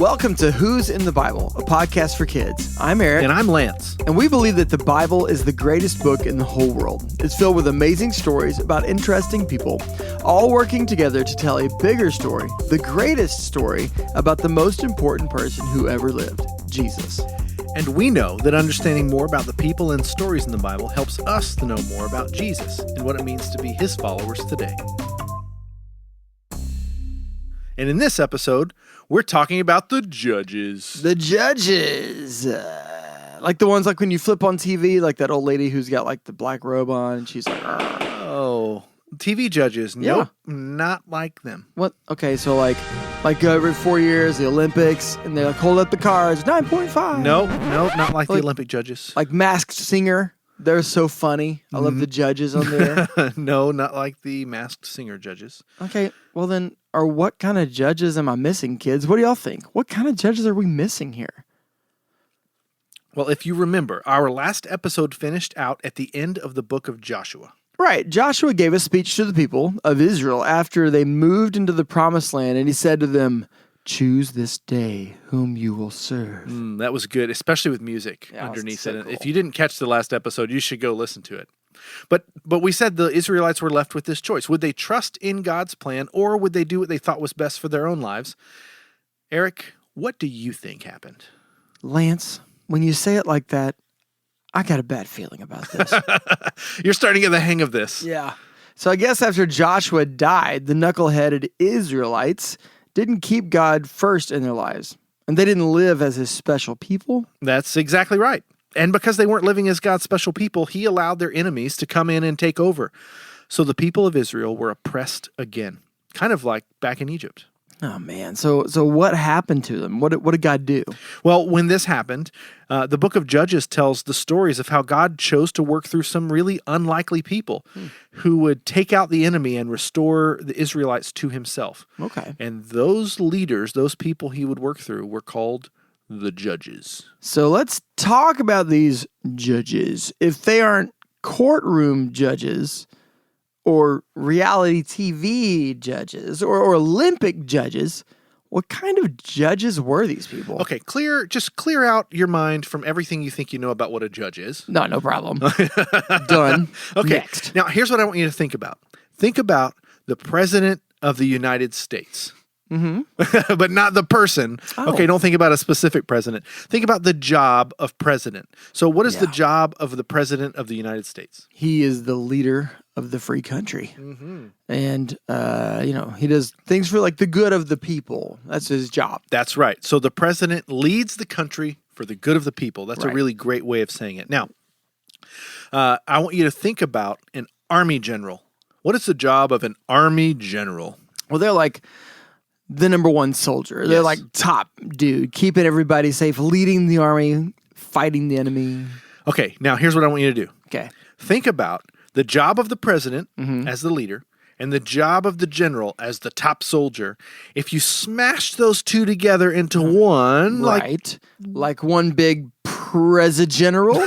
Welcome to Who's in the Bible, a podcast for kids. I'm Aric. And I'm Lance. And we believe that the Bible is the greatest book in the whole world. It's filled with amazing stories about interesting people, all working together to tell a bigger story, the greatest story about the most important person who ever lived, Jesus. And we know that understanding more about the people and stories in the Bible helps us to know more about Jesus and what it means to be his followers today. And in this episode, we're talking about the judges. The judges. Like the ones like when you flip on TV, like that old lady who's got like the black robe on and she's like, oh, TV judges. Nope, not like them. What? Okay, so like every 4 years, the Olympics, and they like hold up the cards, 9.5. No, not like the Olympic judges. Like Masked Singer. They're so funny. I love the judges on there. No, not like the Masked Singer judges. Okay, well then, what kind of judges am I missing, kids? What do y'all think? What kind of judges are we missing here? Well, if you remember, our last episode finished out at the end of the book of Joshua. Right. Joshua gave a speech to the people of Israel after they moved into the promised land, and he said to them, "Choose this day whom you will serve." That was good, especially with music underneath it. Cool. If you didn't catch the last episode, you should go listen to it. But we said the Israelites were left with this choice. Would they trust in God's plan, or would they do what they thought was best for their own lives? Aric, what do you think happened? Lance, when you say it like that, I got a bad feeling about this. You're starting to get the hang of this. Yeah. So I guess after Joshua died, the knuckleheaded Israelites didn't keep God first in their lives, and they didn't live as his special people. That's exactly right. And because they weren't living as God's special people, he allowed their enemies to come in and take over. So the people of Israel were oppressed again, kind of like back in Egypt. Oh, man. So what happened to them? What did God do? Well, when this happened, the book of Judges tells the stories of how God chose to work through some really unlikely people who would take out the enemy and restore the Israelites to himself. Okay. And those leaders, those people he would work through, were called the judges. So let's talk about these judges. If they aren't courtroom judges or reality TV judges or Olympic judges, what kind of judges were these people? Okay, just clear out your mind from everything you think you know about what a judge is. No problem. Done. Okay, next. Now here's what I want you to think about. Think about the President of the United States. Mm-hmm. But not the person. Oh. Okay, don't think about a specific president. Think about the job of president. So what is the job of the President of the United States? He is the leader of the free country. Mm-hmm. And, he does things for like the good of the people. That's his job. That's right. So the president leads the country for the good of the people. That's right. A really great way of saying it. Now, I want you to think about an army general. What is the job of an army general? Well, they're like the number one soldier. They're like top dude, keeping everybody safe, leading the army, fighting the enemy. Okay, now here's what I want you to do. Okay. Think about the job of the president as the leader and the job of the general as the top soldier. If you smash those two together into one, like one big General?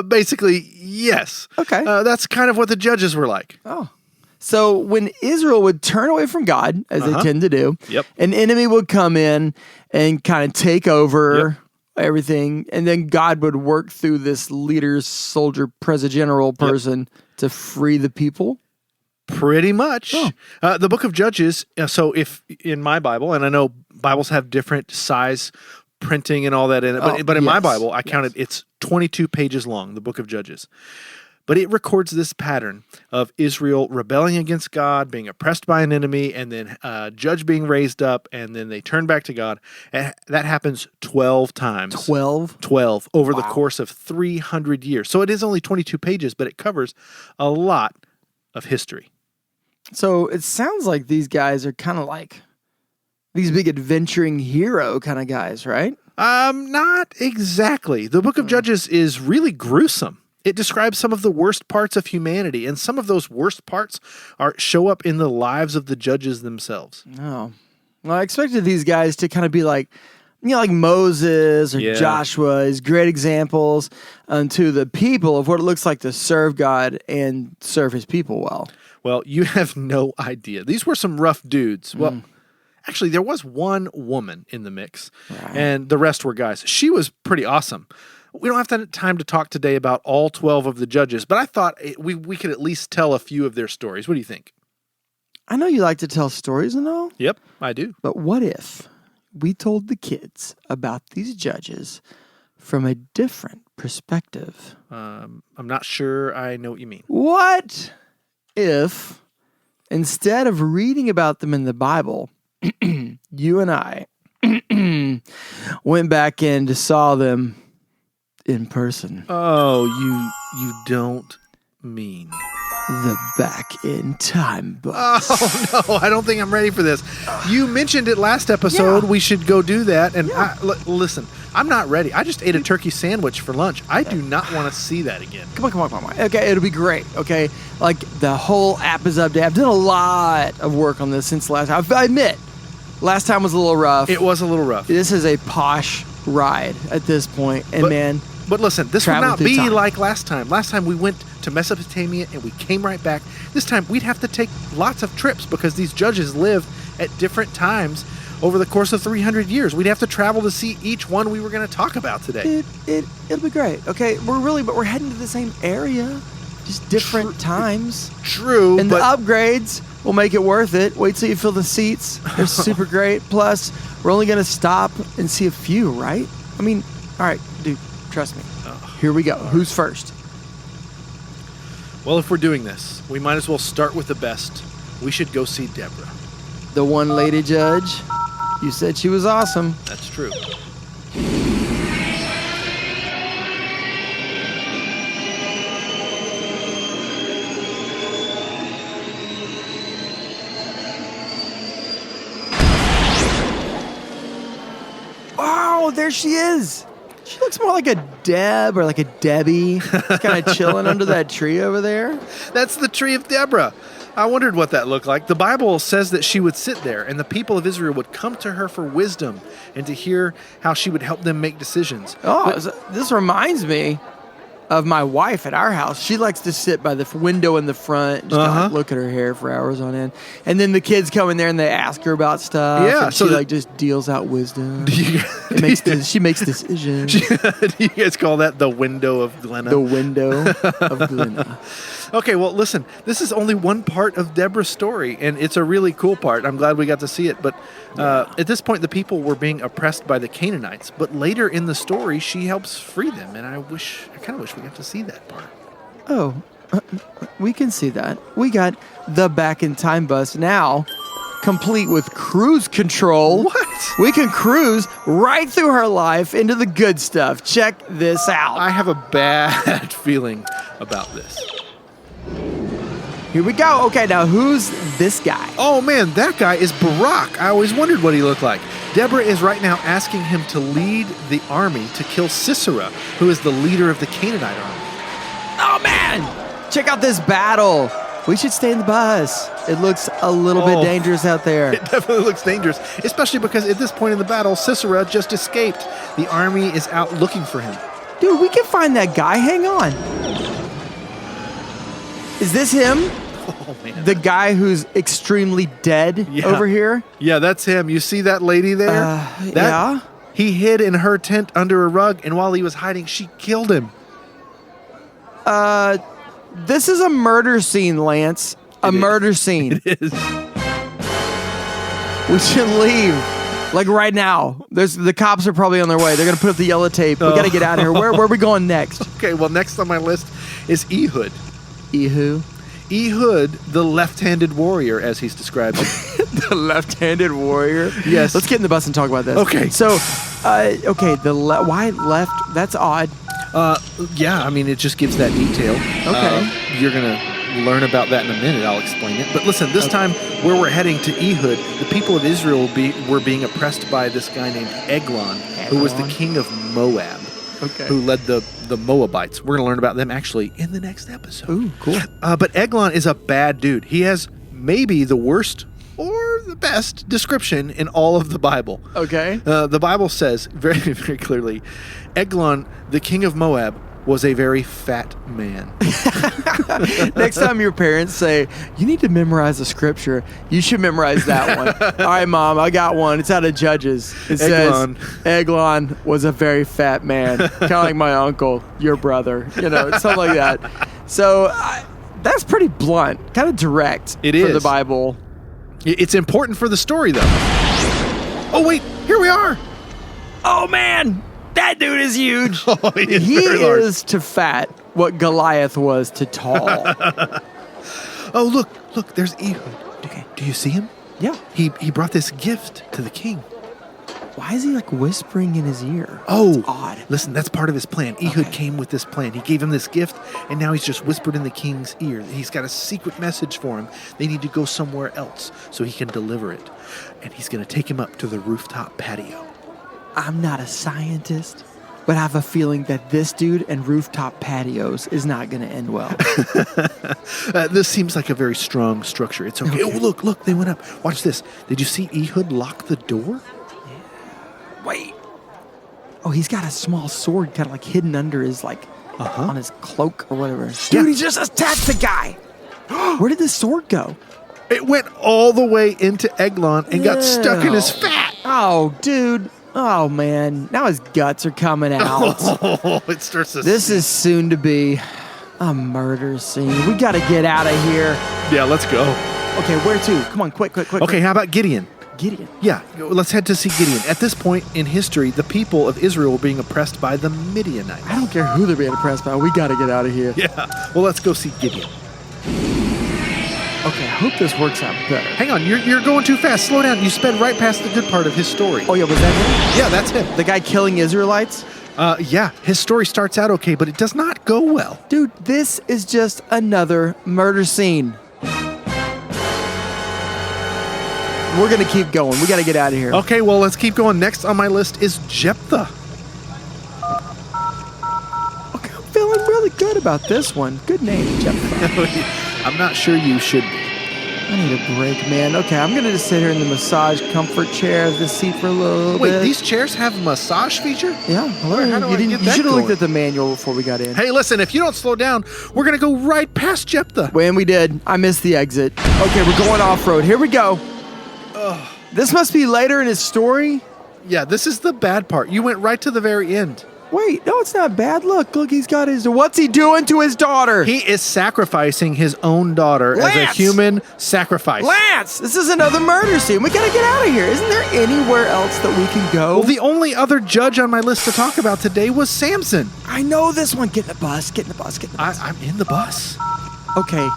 Basically, yes. Okay. That's kind of what the judges were like. Oh. So when Israel would turn away from God, as they tend to do, an enemy would come in and kind of take over everything, and then God would work through this leader, soldier, general person to free the people? Pretty much. Oh. The book of Judges, so if in my Bible, and I know Bibles have different size printing and all that in it, but in my Bible, I counted it's 22 pages long, the book of Judges. But it records this pattern of Israel rebelling against God, being oppressed by an enemy, and then a judge being raised up, and then they turn back to God. And that happens 12 times. 12? 12 over the course of 300 years. So it is only 22 pages, but it covers a lot of history. So it sounds like these guys are kind of like these big adventuring hero kind of guys, right? Not exactly. The book of Judges is really gruesome. It describes some of the worst parts of humanity, and some of those worst parts show up in the lives of the judges themselves. Oh. Well, I expected these guys to kind of be like, like Moses or Joshua as great examples to the people of what it looks like to serve God and serve his people well. Well, you have no idea. These were some rough dudes. Well, Actually, there was one woman in the mix, and the rest were guys. She was pretty awesome. We don't have time to talk today about all 12 of the judges, but I thought we could at least tell a few of their stories. What do you think? I know you like to tell stories and all. Yep, I do. But what if we told the kids about these judges from a different perspective? I'm not sure I know what you mean. What if, instead of reading about them in the Bible, you and I went back and saw them in person? Oh, you don't mean the Back in Time bus. Oh no, I don't think I'm ready for this. You mentioned it last episode. We should go do that. And listen, I'm not ready. I just ate a turkey sandwich for lunch. I do not want to see that again. Come on. Okay, it'll be great. Okay, like the whole app is updated. I've done a lot of work on this since last time. I admit, last time was a little rough. It was a little rough. This is a posh ride at this point, and But listen, this would not be like last time. Last time we went to Mesopotamia and we came right back. This time we'd have to take lots of trips because these judges lived at different times over the course of 300 years. We'd have to travel to see each one we were going to talk about today. It'll be great. Okay, we're heading to the same area, just different times. True. And the upgrades will make it worth it. Wait till you feel the seats. They're super great. Plus, we're only going to stop and see a few, right? I mean, all right, dude. Trust me. Here we go. Who's first? Well, if we're doing this, we might as well start with the best. We should go see Deborah. The one lady judge? You said she was awesome. That's true. Oh, there she is. She looks more like a Deb or like a Debbie. Kind of chilling under that tree over there. That's the tree of Deborah. I wondered what that looked like. The Bible says that she would sit there and the people of Israel would come to her for wisdom and to hear how she would help them make decisions. This reminds me of my wife at our house. She likes to sit by the window in the front and just look at her hair for hours on end. And then the kids come in there and they ask her about stuff. Yeah, and she just deals out wisdom. She makes decisions. Do you guys call that the window of Glenna? The window of Glenna. Okay, well, listen, this is only one part of Deborah's story, and it's a really cool part. I'm glad we got to see it. But at this point, the people were being oppressed by the Canaanites. But later in the story, she helps free them, and I kind of wish we got to see that part. Oh, we can see that. We got the Back in Time bus now, complete with cruise control. What? We can cruise right through her life into the good stuff. Check this out. I have a bad feeling about this. Here we go. Okay, now who's this guy? Oh, man, that guy is Barak. I always wondered what he looked like. Deborah is right now asking him to lead the army to kill Sisera, who is the leader of the Canaanite army. Oh, man! Check out this battle. We should stay in the bus. It looks a little bit dangerous out there. It definitely looks dangerous, especially because at this point in the battle, Sisera just escaped. The army is out looking for him. Dude, we can find that guy. Hang on. Is this him? Oh, man. The guy who's extremely dead over here? Yeah, that's him. You see that lady there? Yeah. He hid in her tent under a rug, and while he was hiding, she killed him. This is a murder scene, Lance. Murder scene. It is. We should leave. Like right now. The cops are probably on their way. They're going to put up the yellow tape. We got to get out of here. Where are we going next? Okay, well, next on my list is Ehud. Ehud, the left-handed warrior, as he's described. The left-handed warrior? Yes. Let's get in the bus and talk about this. Okay. So, why left? That's odd. Yeah, I mean, it just gives that detail. Okay. You're going to learn about that in a minute. I'll explain it. But listen, this time, where we're heading to Ehud, the people of Israel were being oppressed by this guy named Eglon, who was the king of Moab. Okay. Who led the Moabites. We're going to learn about them actually in the next episode. Ooh, cool. But Eglon is a bad dude. He has maybe the worst or the best description in all of the Bible. Okay. The Bible says very, very clearly, Eglon, the king of Moab, was a very fat man. Next time your parents say, you need to memorize the scripture, you should memorize that one. All right, Mom, I got one. It's out of Judges. It Eglon. says, Eglon was a very fat man, kind of like my uncle, your brother, something like that. So that's pretty blunt, kind of direct for the Bible. It's important for the story, though. Oh, wait, here we are. Oh, man. That dude is huge. Oh, he is to fat what Goliath was to tall. Oh, look, there's Ehud. Okay. Do you see him? Yeah. He brought this gift to the king. Why is he like whispering in his ear? Oh, that's odd. Listen, that's part of his plan. Ehud came with this plan. He gave him this gift, and now he's just whispered in the king's ear. He's got a secret message for him. They need to go somewhere else so he can deliver it. And he's going to take him up to the rooftop patio. I'm not a scientist, but I have a feeling that this dude and rooftop patios is not going to end well. This seems like a very strong structure. It's okay. Oh, look, they went up. Watch this. Did you see Ehud lock the door? Yeah. Wait. Oh, he's got a small sword kind of like hidden under his, on his cloak or whatever. Dude, he just attacked the guy. Where did the sword go? It went all the way into Eglon and got stuck in his fat. Oh, dude. Oh, man. Now his guts are coming out. Oh, it starts to This is soon to be a murder scene. We got to get out of here. Yeah, let's go. Okay, where to? Come on, quick. Okay, how about Gideon? Gideon? Yeah, let's head to see Gideon. At this point in history, the people of Israel were being oppressed by the Midianites. I don't care who they're being oppressed by. We got to get out of here. Yeah, well, let's go see Gideon. Okay, I hope this works out better. Hang on, you're going too fast. Slow down. You sped right past the good part of his story. Oh, yeah, was that him? Yeah, that's him. The guy killing Israelites? Yeah, his story starts out okay, but it does not go well. Dude, this is just another murder scene. We're going to keep going. We got to get out of here. Okay, well, let's keep going. Next on my list is Jephthah. Okay, I'm feeling really good about this one. Good name, Jephthah. I'm not sure you should be. I need a break, man. Okay, I'm going to just sit here in the massage comfort chair of the seat for a little bit. Wait, these chairs have a massage feature? Yeah. Hello. You should have looked at the manual before we got in. Hey, listen, if you don't slow down, we're going to go right past Jephthah. When we did, I missed the exit. Okay, we're going off-road. Here we go. Ugh. This must be later in his story. Yeah, this is the bad part. You went right to the very end. Wait, no, it's not bad. Look, he's got his... What's he doing to his daughter? He is sacrificing his own daughter as a human sacrifice. Lance, this is another murder scene. We gotta get out of here. Isn't there anywhere else that we can go? Well, the only other judge on my list to talk about today was Samson. I know this one. Get in the bus. I'm in the bus. Okay.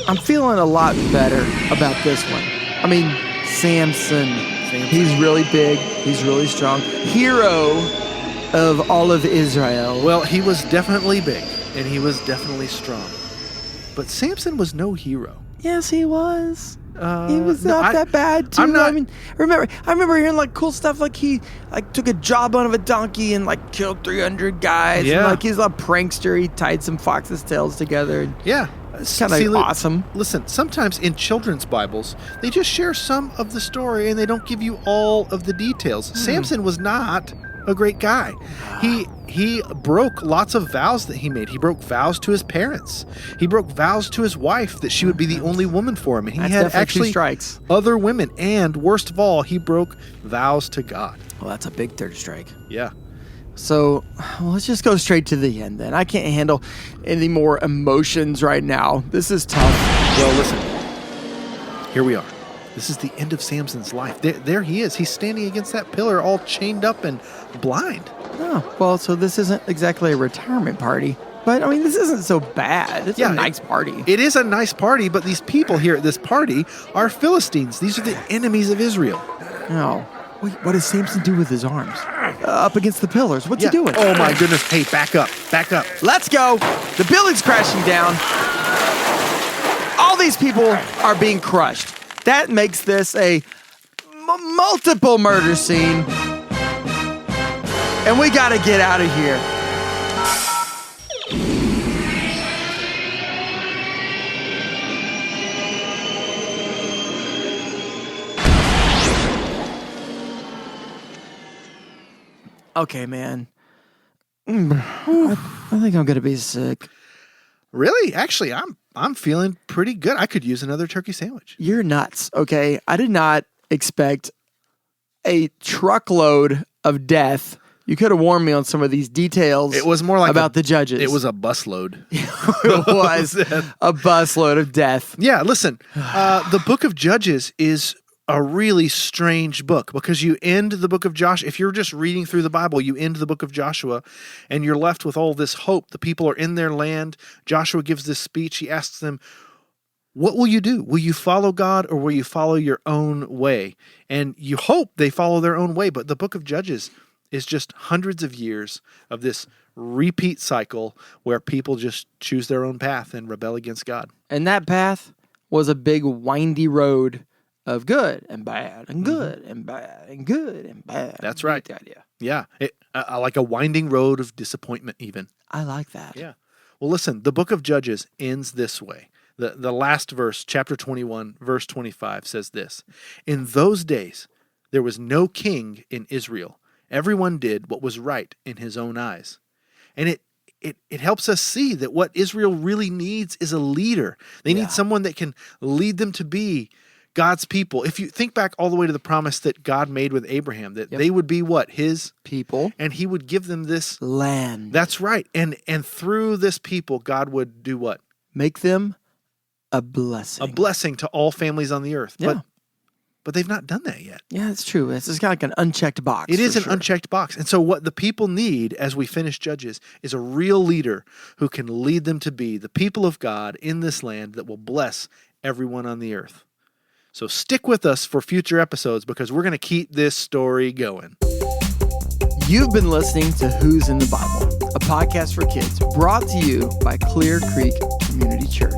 I'm feeling a lot better about this one. I mean, Samson. He's really big. He's really strong. Hero of all of Israel. Well, he was definitely big, and he was definitely strong. But Samson was no hero. Yes, he was. He was not that bad, too. I'm not, I mean, I remember hearing cool stuff like he took a jawbone of a donkey and killed 300 guys. Yeah. And, he's a prankster. He tied some foxes' tails together. And, yeah. It's kind of awesome. Listen, sometimes in children's Bibles, they just share some of the story and they don't give you all of the details. Samson was not a great guy. He broke lots of vows that he made. He broke vows to his parents. He broke vows to his wife that she would be the only woman for him. And he had actually other women. And worst of all, he broke vows to God. Well, that's a big third strike. Yeah. So, let's just go straight to the end then. I can't handle any more emotions right now. This is tough. Well, listen. Here we are. This is the end of Samson's life. There he is. He's standing against that pillar all chained up and blind. Oh, well, so this isn't exactly a retirement party. But, I mean, this isn't so bad. It's a nice party. It is a nice party, but these people here at this party are Philistines. These are the enemies of Israel. Oh. Wait, what does Samson do with his arms? Up against the pillars. What's he doing? Oh, my goodness. Hey, back up. Let's go. The building's crashing down. All these people are being crushed. That makes this a multiple murder scene. And we got to get out of here. Okay, man. I think I'm going to be sick. Really? Actually, I'm feeling pretty good. I could use another turkey sandwich. You're nuts, okay? I did not expect a truckload of death. You could have warned me on some of these details. It was more like about the judges. It was a busload. It was a busload of death. Yeah, listen, the book of Judges is a really strange book because you end the book of Joshua. If you're just reading through the Bible, you end the book of Joshua and you're left with all this hope. The people are in their land. Joshua gives this speech. He asks them, what will you do? Will you follow God or will you follow your own way? And you hope they follow their own way. But the book of Judges is just hundreds of years of this repeat cycle where people just choose their own path and rebel against God. And that path was a big windy road of good and bad and good and bad and good and bad. That's right. The idea. Yeah. Like a winding road of disappointment even. I like that. Yeah. Well, listen, the book of Judges ends this way. The last verse, chapter 21, verse 25 says this. In those days, there was no king in Israel. Everyone did what was right in his own eyes. And it helps us see that what Israel really needs is a leader. They need someone that can lead them to be God's people. If you think back all the way to the promise that God made with Abraham, that they would be what? His people. And he would give them this land. That's right. And through this people, God would do what? Make them a blessing. A blessing to all families on the earth. Yeah. But they've not done that yet. Yeah, it's true. It's just kind of like an unchecked box. It is an unchecked box. And so what the people need as we finish Judges is a real leader who can lead them to be the people of God in this land that will bless everyone on the earth. So stick with us for future episodes because we're going to keep this story going. You've been listening to Who's in the Bible, a podcast for kids brought to you by Clear Creek Community Church.